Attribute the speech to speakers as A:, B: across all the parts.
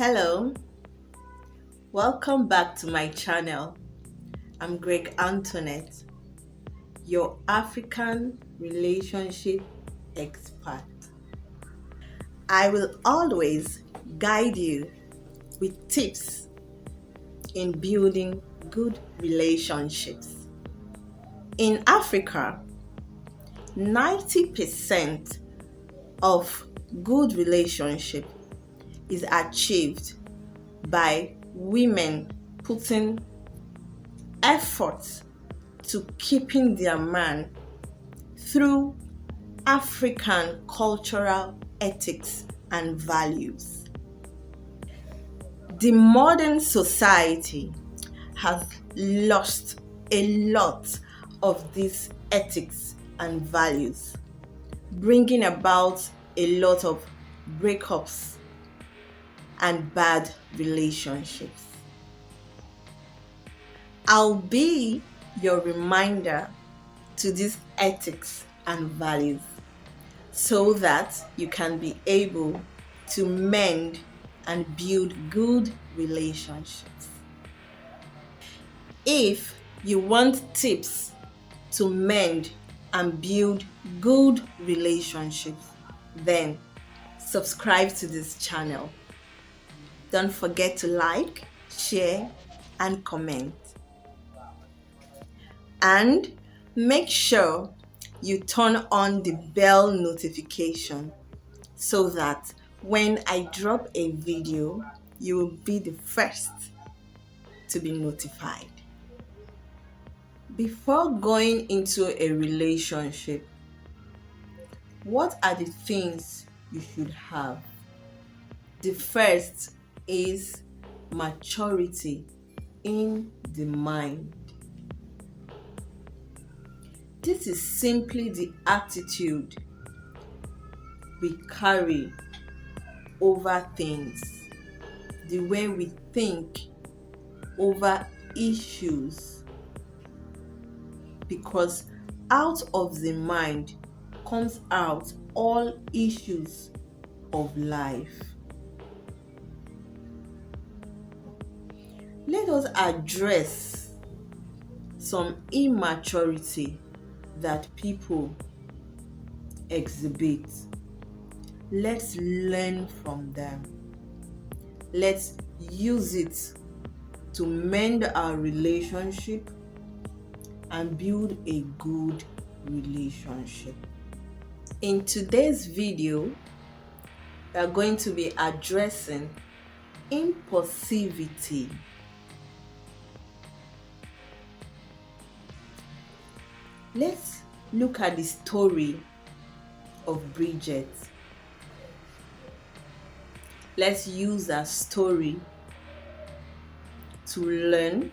A: Hello, welcome back to my channel. I'm Greg Antoinette, your African relationship expert. I will always guide you with tips in building good relationships. In Africa, 90% of good relationship is achieved by women putting effort to keeping their man through African cultural ethics and values. The modern society has lost a lot of these ethics and values, bringing about a lot of breakups and bad relationships. I'll be your reminder to these ethics and values so that you can be able to mend and build good relationships. If you want tips to mend and build good relationships, then subscribe to this channel. Don't forget to like, share, and comment. And make sure you turn on the bell notification so that when I drop a video, you will be the first to be notified. Before going into a relationship, what are the things you should have? The first is maturity in the mind. This is simply the attitude we carry over things, the way we think over issues, because out of the mind comes out all issues of life. Let us address some immaturity that people exhibit. Let's learn from them. Let's use it to mend our relationship and build a good relationship. In today's video, we are going to be addressing impulsivity. Let's look at the story of Bridget. Let's use that story to learn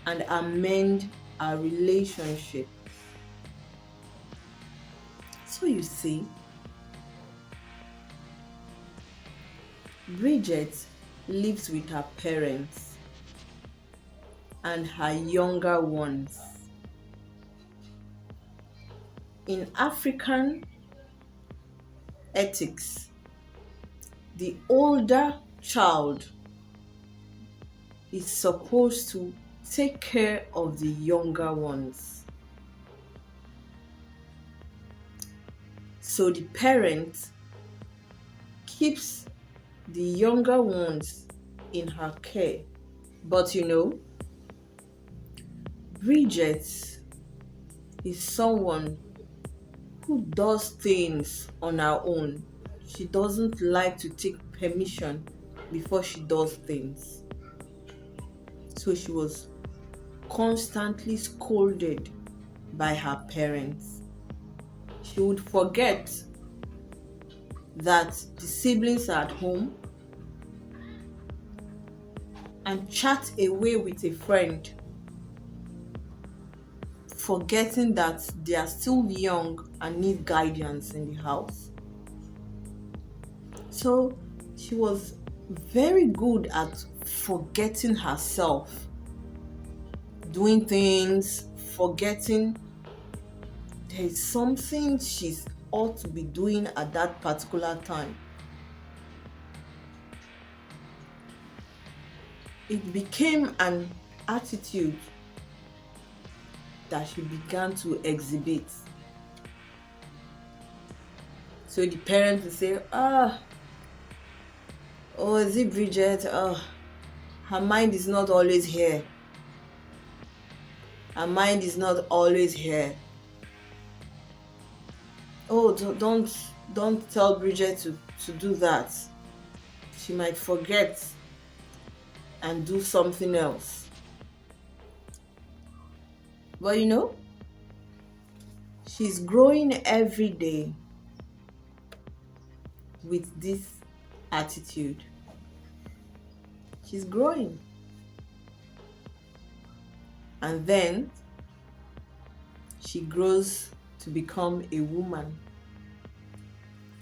A: and amend our relationship. So you see, Bridget lives with her parents and her younger ones. In African ethics, the older child is supposed to take care of the younger ones. So the parent keeps the younger ones in her care. But Bridget is someone who does things on her own. She doesn't like to take permission before she does things. So she was constantly scolded by her parents. She would forget that the siblings are at home and chat away with a friend, forgetting that they are still young and need guidance in the house. So she was very good at forgetting herself, doing things, forgetting there's something she's ought to be doing at that particular time. it became an attitude that she began to exhibit. So the parents will say, oh, is it Bridget? Oh, her mind is not always here. Her mind is not always here. Oh, don't tell Bridget to do that. She might forget and do something else. But she's growing every day with this attitude. She's growing. And then she grows to become a woman.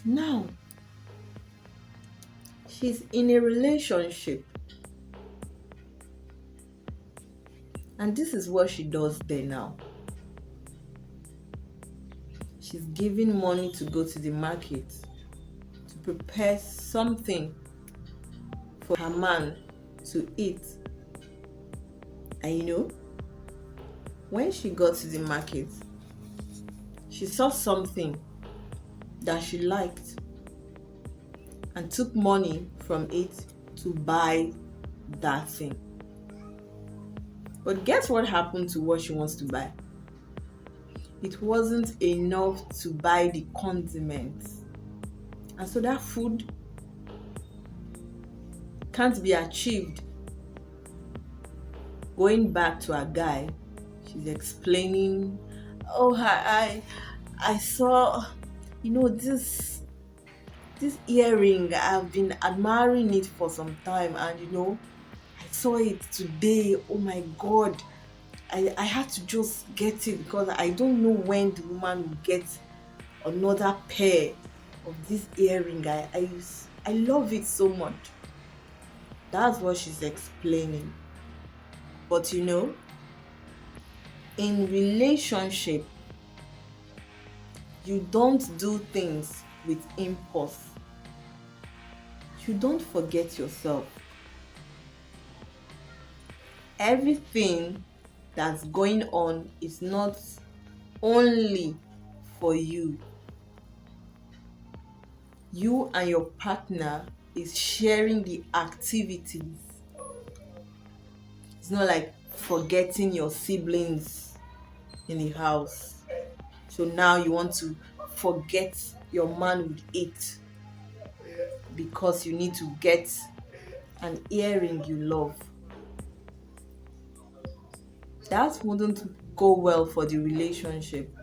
A: Now, she's in a relationship. And this is what she does there now. She's giving money to go to the market to prepare something for her man to eat. And when she got to the market, she saw something that she liked and took money from it to buy that thing. But guess what happened to what she wants to buy? It wasn't enough to buy the condiments. And so that food can't be achieved. Going back to her guy, she's explaining, oh, I saw, this earring. I've been admiring it for some time, and I saw it today. Oh my God. I had to just get it because I don't know when the woman will get another pair of this earring. I love it so much. That's what she's explaining. But in relationship, you don't do things with impulse. You don't forget yourself. Everything that's going on is not only for you. You and your partner is sharing the activities. It's not like forgetting your siblings in the house. So now you want to forget your man with it because you need to get an earring you love. That wouldn't go well for the relationship.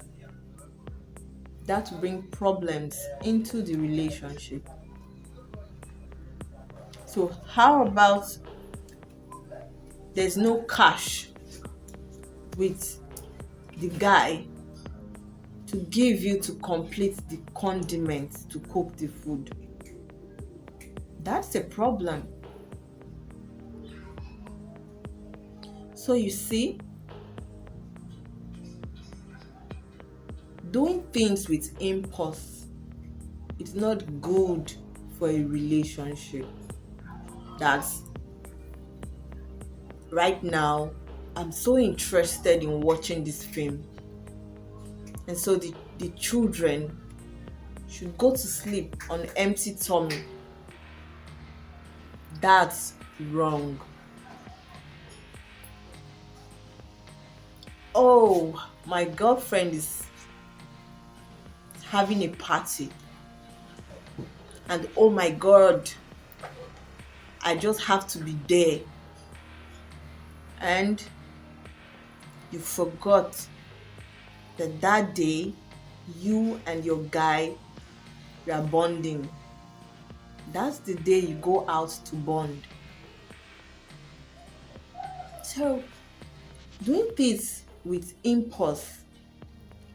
A: That will bring problems into the relationship. So how about there's no cash with the guy to give you to complete the condiments to cook the food? That's a problem. So you see, doing things with impulse, it's not good for a relationship. That's right now, I'm so interested in watching this film. And so the children should go to sleep on empty tummy. That's wrong. Oh, my girlfriend is having a party. And oh my God, I just have to be there. And you forgot that day you and your guy were bonding. That's the day you go out to bond. So doing this with impulse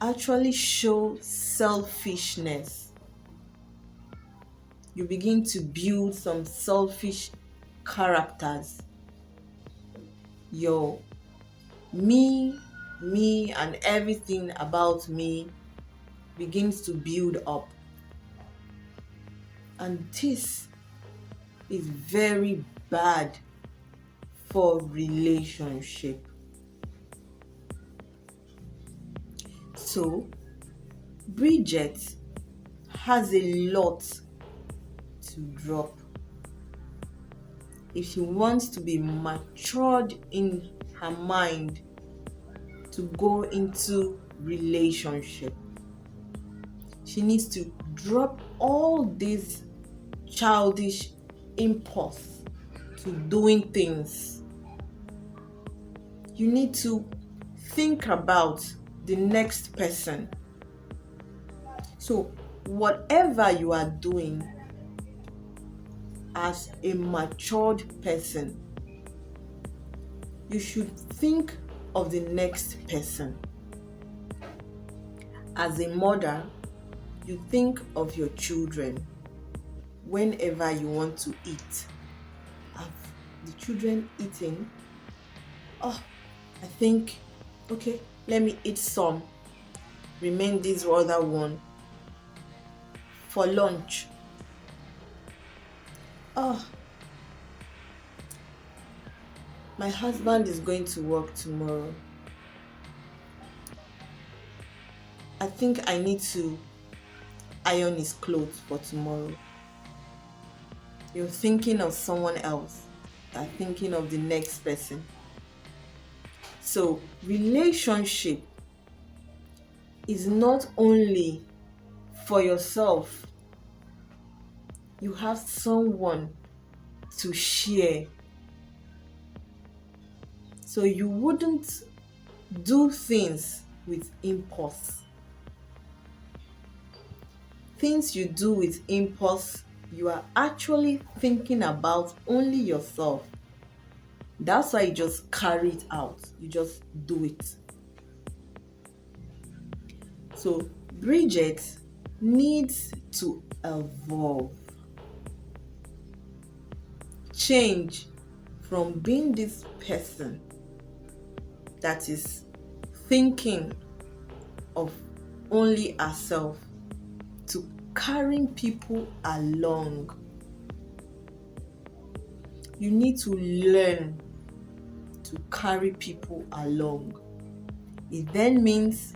A: actually shows selfishness. You begin to build some selfish characters. Your me, and everything about me begins to build up. And this is very bad for relationship. So, Bridget has a lot to drop if she wants to be matured in her mind to go into relationship. She needs to drop all this childish impulse to doing things. You need to think about the next person. So, whatever you are doing as a matured person, you should think of the next person. As a mother, you think of your children. Whenever you want to eat, have the children eating? Oh, I think, okay, let me eat some. Remain this other one for lunch. Oh, my husband is going to work tomorrow. I think I need to iron his clothes for tomorrow. You're thinking of someone else. You're thinking of the next person. So, relationship is not only for yourself. You have someone to share. So you wouldn't do things with impulse. Things you do with impulse, you are actually thinking about only yourself. That's why you just carry it out. You just do it. So Bridget needs to evolve. Change from being this person that is thinking of only herself to carrying people along. You need to learn to carry people along. It then means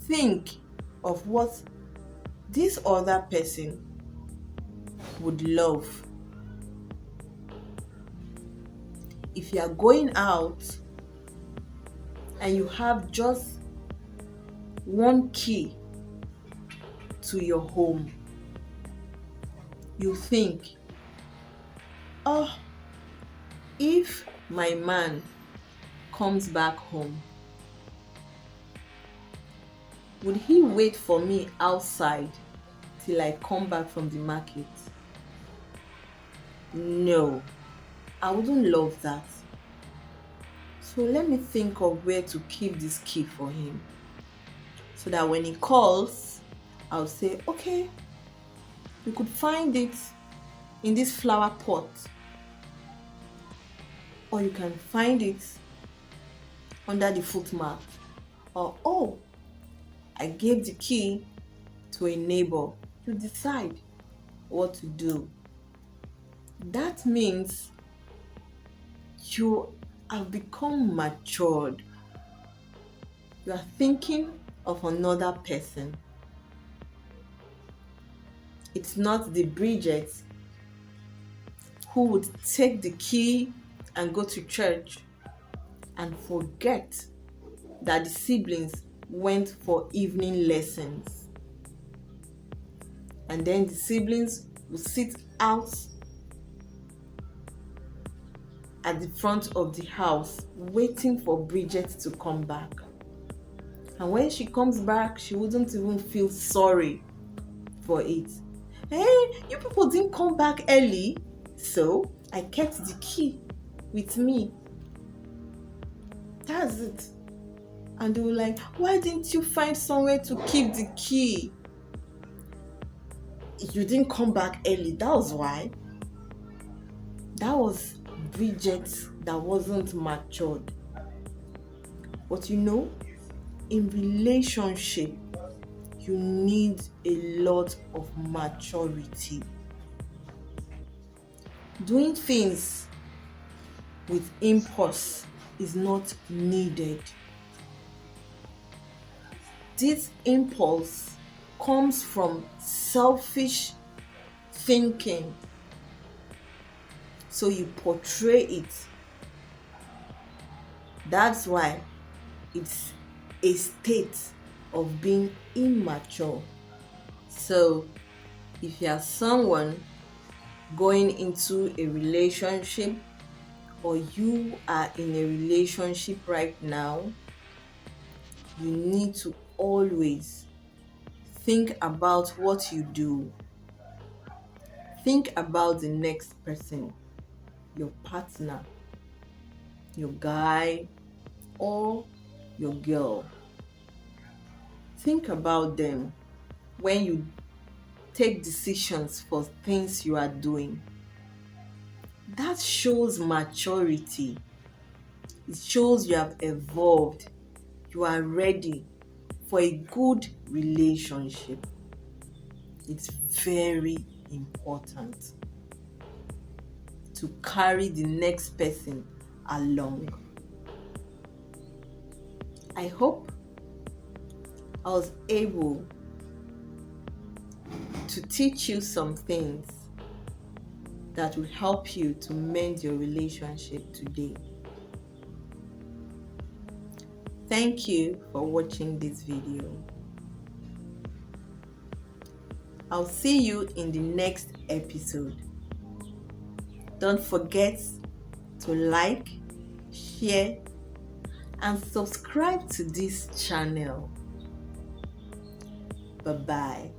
A: think of what this other person would love. If you are going out and you have just one key to your home, you think, oh, if my man comes back home, would he wait for me outside till I come back from the market? No, I wouldn't love that. So let me think of where to keep this key for him, so that when he calls, I'll say, okay, you could find it in this flower pot, or you can find it under the footmat, or oh, I gave the key to a neighbor. You decide what to do. That means you have become matured. You are thinking of another person. It's not the Bridget who would take the key and go to church and forget that the siblings went for evening lessons. And then the siblings will sit out at the front of the house waiting for Bridget to come back. And when she comes back, she wouldn't even feel sorry for it. Hey, you people didn't come back early, so I kept the key with me. That's it. And they were like, why didn't you find somewhere to keep the key? You didn't come back early, that was why. That was Bridget that wasn't matured. But in relationship, you need a lot of maturity. Doing things with impulse is not needed. This impulse comes from selfish thinking, so you portray it. That's why it's a state of being immature. So if you are someone going into a relationship, or you are in a relationship right now, you need to always think about what you do. Think about the next person, your partner, your guy, or your girl. Think about them when you take decisions for things you are doing. That shows maturity. It shows you have evolved. You are ready for a good relationship. It's very important to carry the next person along. I hope I was able to teach you some things that will help you to mend your relationship today. Thank you for watching this video. I'll see you in the next episode. Don't forget to like, share, and subscribe to this channel. Bye-bye.